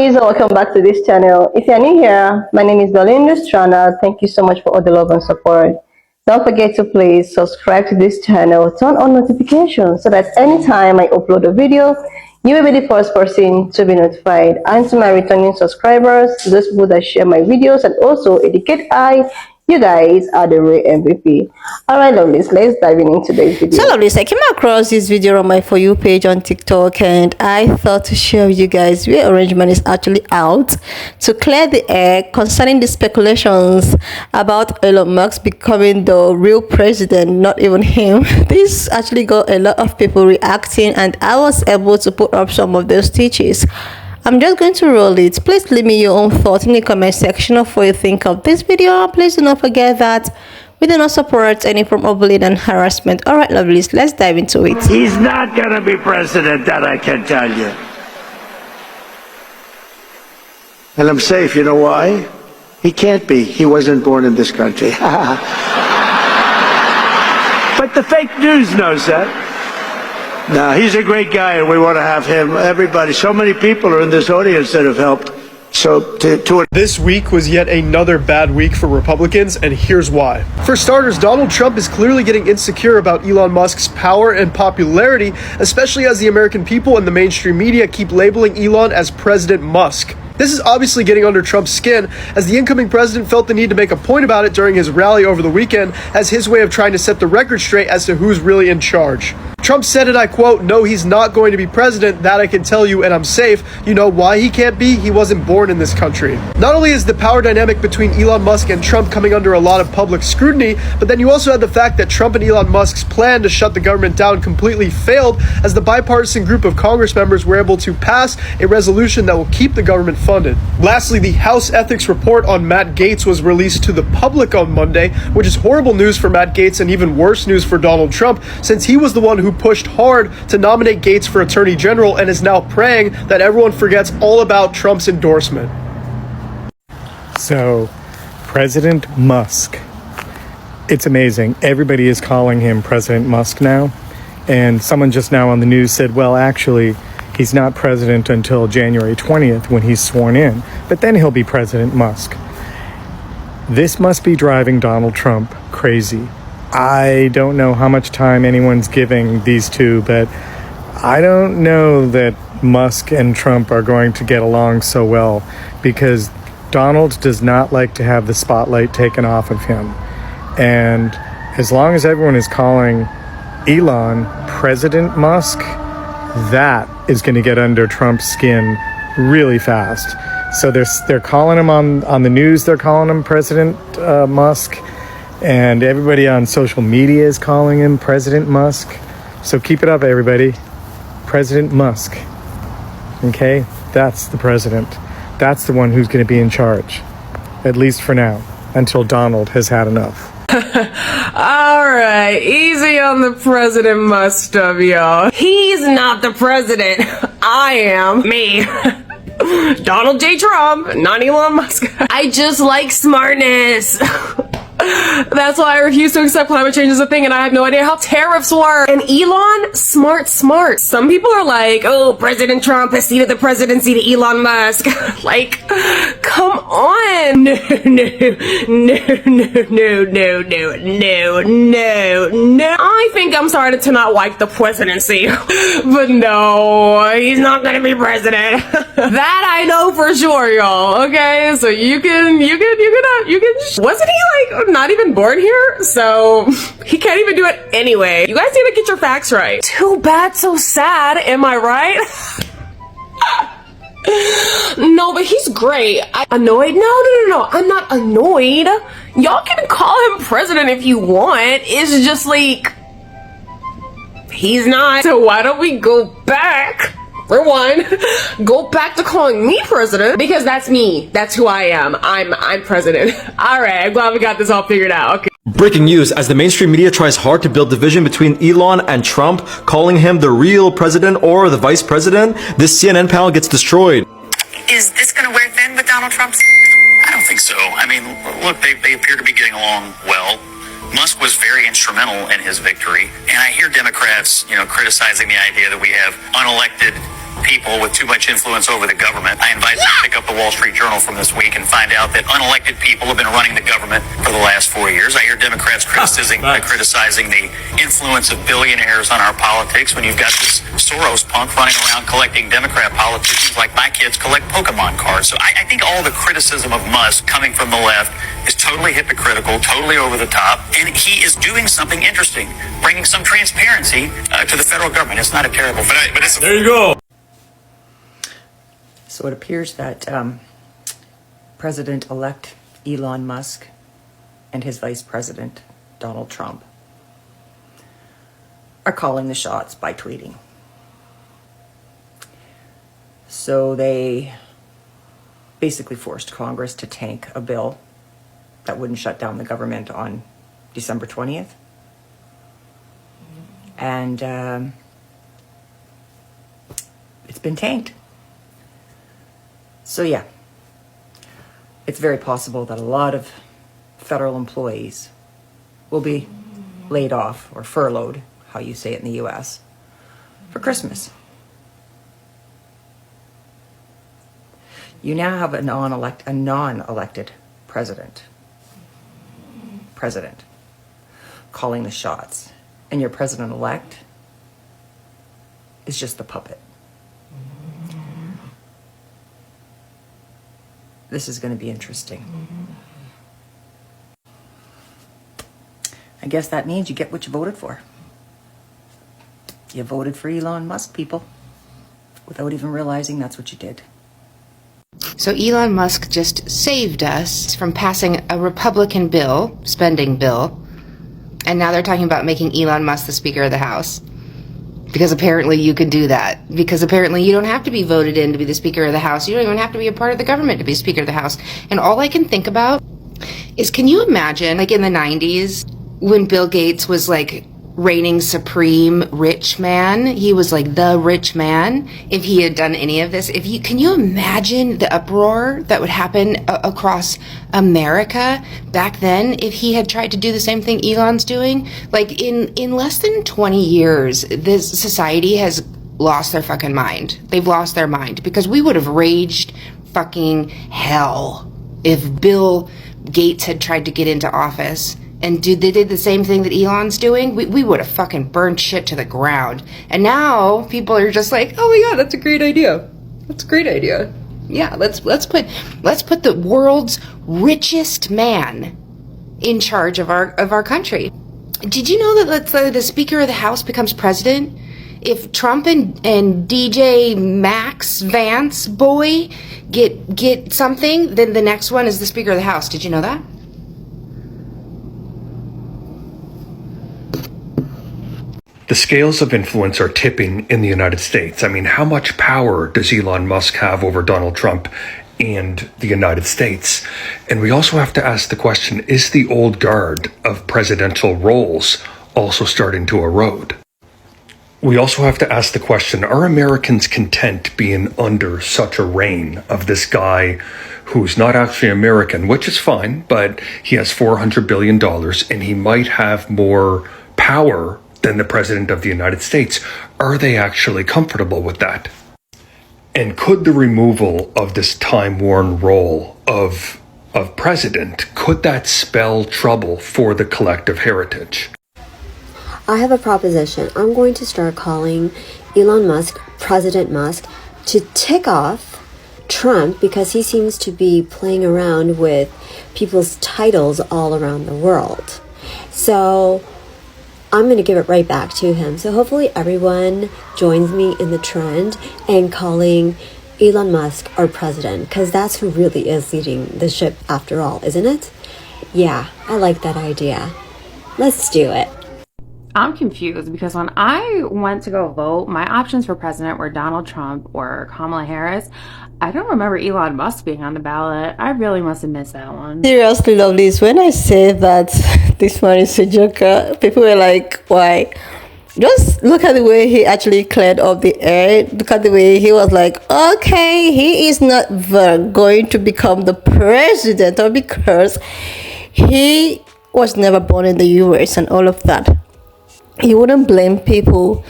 Guys, welcome back to this channel. If you're new here, my name is Belinda Strana. Thank you so much for all the love and support. Don't forget to please subscribe to this channel, turn on notifications so that anytime I upload a video, you will be the first person to be notified. And to my returning subscribers, those people that share my videos and also educate you guys are the real MVP. Alright, lovelies, let's dive into today's video. So, lovelies, I came across this video on my For You page on TikTok, and I thought to share with you guys where arrangement is actually out to clear the air concerning the speculations about Elon Musk becoming the real president, not even him. This actually got a lot of people reacting, and I was able to put up some of those stitches. I'm just going to roll it. Please leave me your own thoughts in the comment section of what you think of this video. Please do not forget that we do not support any form of bullying and harassment. Alright, lovelies, let's dive into it. He's not gonna be president, that I can tell you. And I'm safe, you know why? He can't be. He wasn't born in this country. But the fake news knows that. No, he's a great guy, and we want to have him. Everybody, so many people are in this audience that have helped. So this week was yet another bad week for Republicans, and here's why. For starters, Donald Trump is clearly getting insecure about Elon Musk's power and popularity, especially as the American people and the mainstream media keep labeling Elon as President Musk. This is obviously getting under Trump's skin, as the incoming president felt the need to make a point about it during his rally over the weekend as his way of trying to set the record straight as to who's really in charge. Trump said, and I quote, "No, he's not going to be president, that I can tell you, and I'm safe. You know why he can't be? He wasn't born in this country." Not only is the power dynamic between Elon Musk and Trump coming under a lot of public scrutiny, but then you also had the fact that Trump and Elon Musk's plan to shut the government down completely failed, as the bipartisan group of Congress members were able to pass a resolution that will keep the government funded. Lastly, the House Ethics Report on Matt Gaetz was released to the public on Monday, which is horrible news for Matt Gaetz and even worse news for Donald Trump, since he was the one who pushed hard to nominate Gaetz for Attorney General and is now praying that everyone forgets all about Trump's endorsement. So, President Musk. It's amazing. Everybody is calling him President Musk now. And someone just now on the news said, well, actually, he's not president until January 20th when he's sworn in. But then he'll be President Musk. This must be driving Donald Trump crazy. I don't know how much time anyone's giving these two, but I don't know that Musk and Trump are going to get along so well, because Donald does not like to have the spotlight taken off of him. And as long as everyone is calling Elon President Musk, that is going to get under Trump's skin really fast. So they're calling him on the news, they're calling him President Musk. And everybody on social media is calling him President Musk. So keep it up, everybody. President Musk. Okay? That's the president. That's the one who's going to be in charge. At least for now. Until Donald has had enough. Alright, easy on the President Musk stuff, y'all. He's not the president. I am. Me. Donald J. Trump, not Elon Musk. I just like smartness. That's why I refuse to accept climate change as a thing, and I have no idea how tariffs work. And Elon, smart. Some people are like, oh, President Trump has ceded the presidency to Elon Musk. Like, come on. No. I think I'm starting to not like the presidency. But no, he's not gonna be president. That I know for sure, y'all. Okay, so you can, wasn't he like not even born here? So he can't even do it anyway. You guys need to get your facts right. Too bad, so sad. Am I right? No, but he's great. Annoyed? No. I'm not annoyed. Y'all can call him president if you want. It's just like, he's not. So why don't we go back? For one, go back to calling me president, because that's me. That's who I am. I'm president. Alright, I'm glad we got this all figured out. Okay. Breaking news, as the mainstream media tries hard to build division between Elon and Trump, calling him the real president or the vice president, this CNN panel gets destroyed. Is this going to wear thin with Donald Trump? I don't think so. I mean, look, they appear to be getting along well. Musk was very instrumental in his victory, and I hear Democrats, criticizing the idea that we have unelected people with too much influence over the government. I invite them to pick up the Wall Street Journal from this week and find out that unelected people have been running the government for the last 4 years. I hear Democrats criticizing the influence of billionaires on our politics when you've got this Soros punk running around collecting Democrat politicians like my kids collect Pokemon cards. So I think all the criticism of Musk coming from the left is totally hypocritical, totally over the top, and he is doing something interesting, bringing some transparency to the federal government. It's not a terrible thing, but it's There you go. So it appears that President-elect Elon Musk and his Vice President, Donald Trump, are calling the shots by tweeting. So they basically forced Congress to tank a bill that wouldn't shut down the government on December 20th. And it's been tanked. So yeah, it's very possible that a lot of federal employees will be laid off or furloughed, how you say it in the US, for Christmas. You now have a non-elected president calling the shots, and your president-elect is just the puppet. This is going to be interesting. I guess that means you get what you voted for. You voted for Elon Musk, people, without even realizing that's what you did. So Elon Musk just saved us from passing a Republican bill, spending bill, and now they're talking about making Elon Musk the Speaker of the House. Because apparently you can do that. Because apparently you don't have to be voted in to be the Speaker of the House. You don't even have to be a part of the government to be Speaker of the House. And all I can think about is, can you imagine, like in the 90s, when Bill Gates was like reigning supreme rich man, he was like the rich man, if he had done any of this, can you imagine the uproar that would happen across America back then if he had tried to do the same thing Elon's doing? Like in less than 20 years, this society has lost their fucking mind. They've lost their mind, because we would have raged fucking hell if Bill Gates had tried to get into office and they did the same thing that Elon's doing. We would have fucking burned shit to the ground. And now people are just like, oh my god, that's a great idea. That's a great idea. Yeah, let's put the world's richest man in charge of our country. Did you know that the Speaker of the House becomes president? If Trump and DJ Max Vance boy get something, then the next one is the Speaker of the House. Did you know that? The scales of influence are tipping in the United States. I mean, how much power does Elon Musk have over Donald Trump and the United States? And we also have to ask the question, is the old guard of presidential roles also starting to erode? We also have to ask the question, are Americans content being under such a reign of this guy who's not actually American, which is fine, but he has $400 billion and he might have more power than the President of the United States? Are they actually comfortable with that? And could the removal of this time-worn role of president, could that spell trouble for the collective heritage? I have a proposition. I'm going to start calling Elon Musk President Musk to tick off Trump, because he seems to be playing around with people's titles all around the world. So I'm going to give it right back to him. So hopefully everyone joins me in the trend and calling Elon Musk our president, because that's who really is leading the ship after all, isn't it? Yeah, I like that idea. Let's do it. I'm confused because when I went to go vote, my options for president were Donald Trump or Kamala Harris. I don't remember Elon Musk being on the ballot. I really must have missed that one. Seriously, lovelies, when I say that this man is a joker, people were like, why? Just look at the way he actually cleared up the air. Look at the way he was like, okay, he is not going to become the president, or because he was never born in the US and all of that. He wouldn't blame people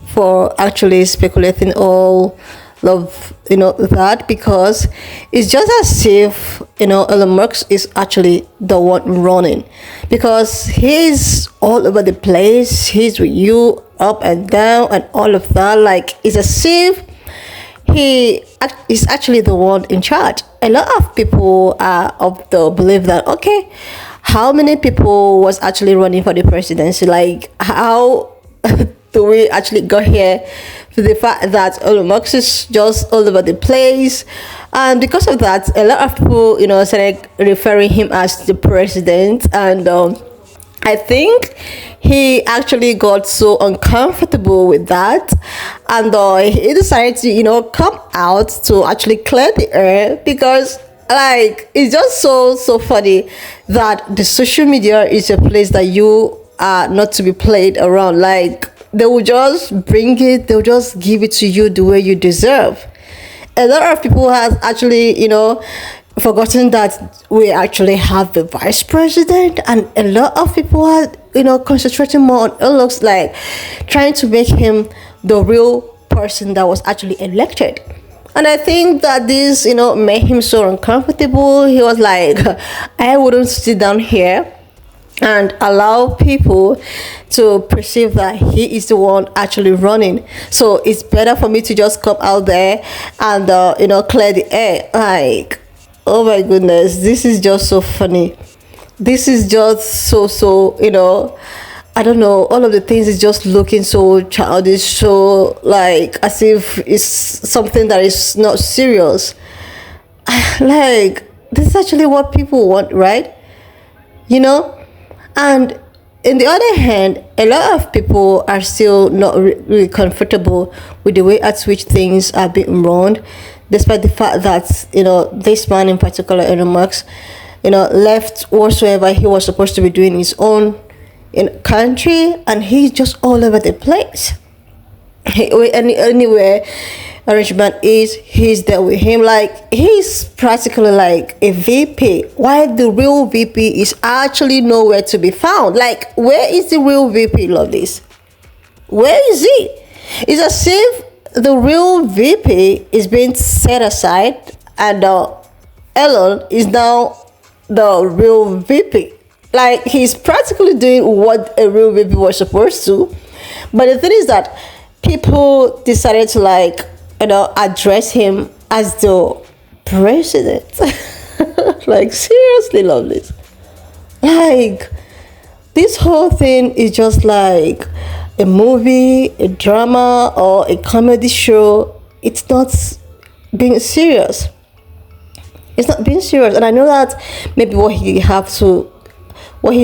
for actually speculating all love, that, because it's just as if, Elon Musk is actually the one running, because he's all over the place. He's with you up and down and all of that. Like, it's as if he is actually the one in charge. A lot of people are of the belief that, okay, how many people was actually running for the presidency? Like, how do we actually got here to the fact that Elon Musk is just all over the place? And because of that, a lot of people, started referring him as the president. And I think he actually got so uncomfortable with that, and he decided to, come out to actually clear the air, because, like, it's just so funny that the social media is a place that you are not to be played around. Like, they will just bring it, they'll just give it to you the way you deserve. A lot of people have actually, forgotten that we actually have the vice president, and a lot of people are, concentrating more on looks, like trying to make him the real person that was actually elected. And I think that this, made him so uncomfortable. He was like, I wouldn't sit down here and allow people to perceive that he is the one actually running. So it's better for me to just come out there and, clear the air. Like, oh my goodness, this is just so funny. This is just so, I don't know, all of the things is just looking so childish, so like as if it's something that is not serious. Like, this is actually what people want, right? And in the other hand, a lot of people are still not really comfortable with the way at which things are being run, despite the fact that, this man in particular, Elon Musk, left whatsoever he was supposed to be doing in his own country, and he's just all over the place. Anywhere arrangement is, he's there with him. Like, he's practically like a VP, while the real VP is actually nowhere to be found. Like, where is the real VP, Lovelace? Where is he? It's as if the real VP is being set aside, and Elon is now the real VP. Like, he's practically doing what a real VP was supposed to. But the thing is that people decided to, like, address him as the president. Like, seriously, Lovelace. Like, this whole thing is just like a movie, a drama, or a comedy show. It's not being serious. It's not being serious. And I know that maybe what he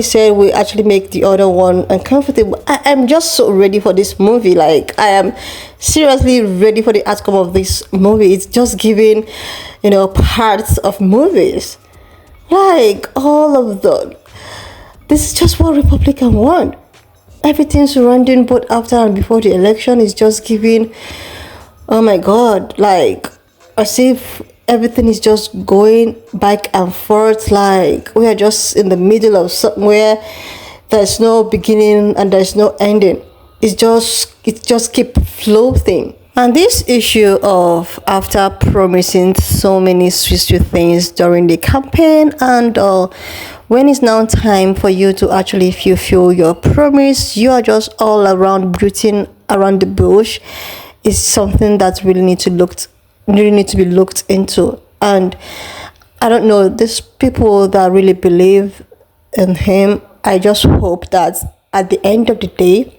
said will actually make the other one uncomfortable. I am just so ready for this movie. Like, I am seriously ready for the outcome of this movie. It's just giving, parts of movies. Like, all of them. This is just what Republicans want. Everything surrounding both after and before the election is just giving, oh my God, like, as if everything is just going back and forth. Like, we are just in the middle of somewhere. There's no beginning and there's no ending. It just keep floating. And this issue of, after promising so many sweet things during the campaign, and when it's now time for you to actually fulfill your promise, you are just all around beating around the bush, is something that really need to be looked into. And I don't know, these people that really believe in him, I just hope that at the end of the day,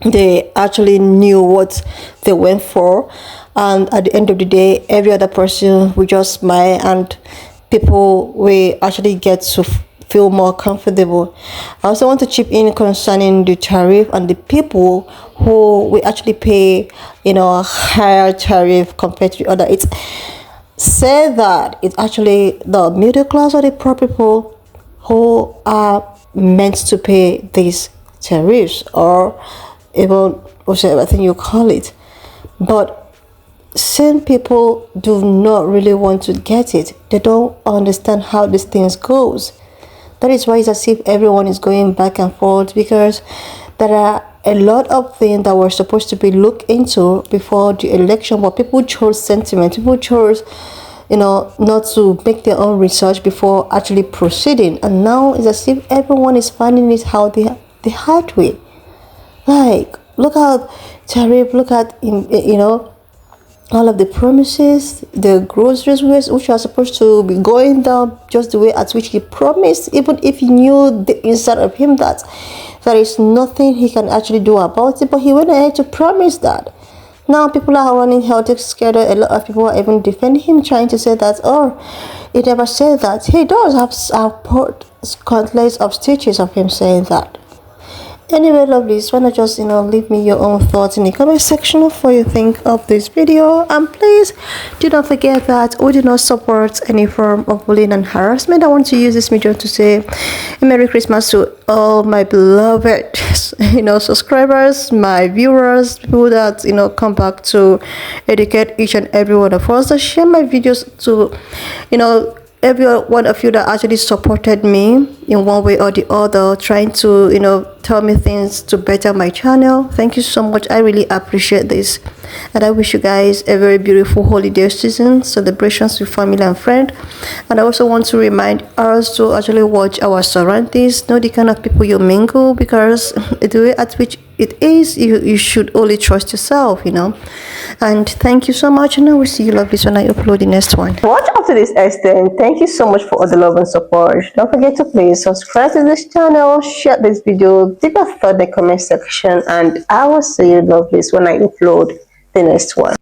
they actually knew what they went for, and at the end of the day, every other person will just smile, and people will actually get to feel more comfortable. I also want to chip in concerning the tariff and the people who will actually pay, a higher tariff compared to the other. It's said that it's actually the middle class or the poor people who are meant to pay these tariffs, or even whatever thing you call it. But some people do not really want to get it. They don't understand how these things goes. That is why it's as if everyone is going back and forth, because there are a lot of things that were supposed to be looked into before the election, but people chose sentiment. People chose, not to make their own research before actually proceeding. And now it's as if everyone is finding it how the hard way. Like, look at tariff, look at, all of the promises, the groceries which are supposed to be going down just the way at which he promised, even if he knew the inside of him that there is nothing he can actually do about it, but he went ahead to promise that. Now people are running health together. A lot of people are even defending him, trying to say that, he never said that. He does have put countless of stitches of him saying that. Anyway, lovelies, why not just leave me your own thoughts in the comment section of what you think of this video, and please do not forget that we do not support any form of bullying and harassment. I want to use this video to say a Merry Christmas to all my beloved subscribers, my viewers, people that come back to educate each and every one of us, that share my videos to every one of you that actually supported me in one way or the other, trying to tell me things to better my channel. Thank you so much. I really appreciate this, and I wish you guys a very beautiful holiday season, celebrations with family and friend. And I also want to remind us to actually watch our surroundings, know the kind of people you mingle, because the way at which it is, you should only trust yourself, And thank you so much, and I will see you lovelies when I upload the next one. Watch up to this extent. Thank you so much for all the love and support. Don't forget to please subscribe to this channel, share this video, leave a thought in the comment section, and I will see you lovelies when I upload the next one.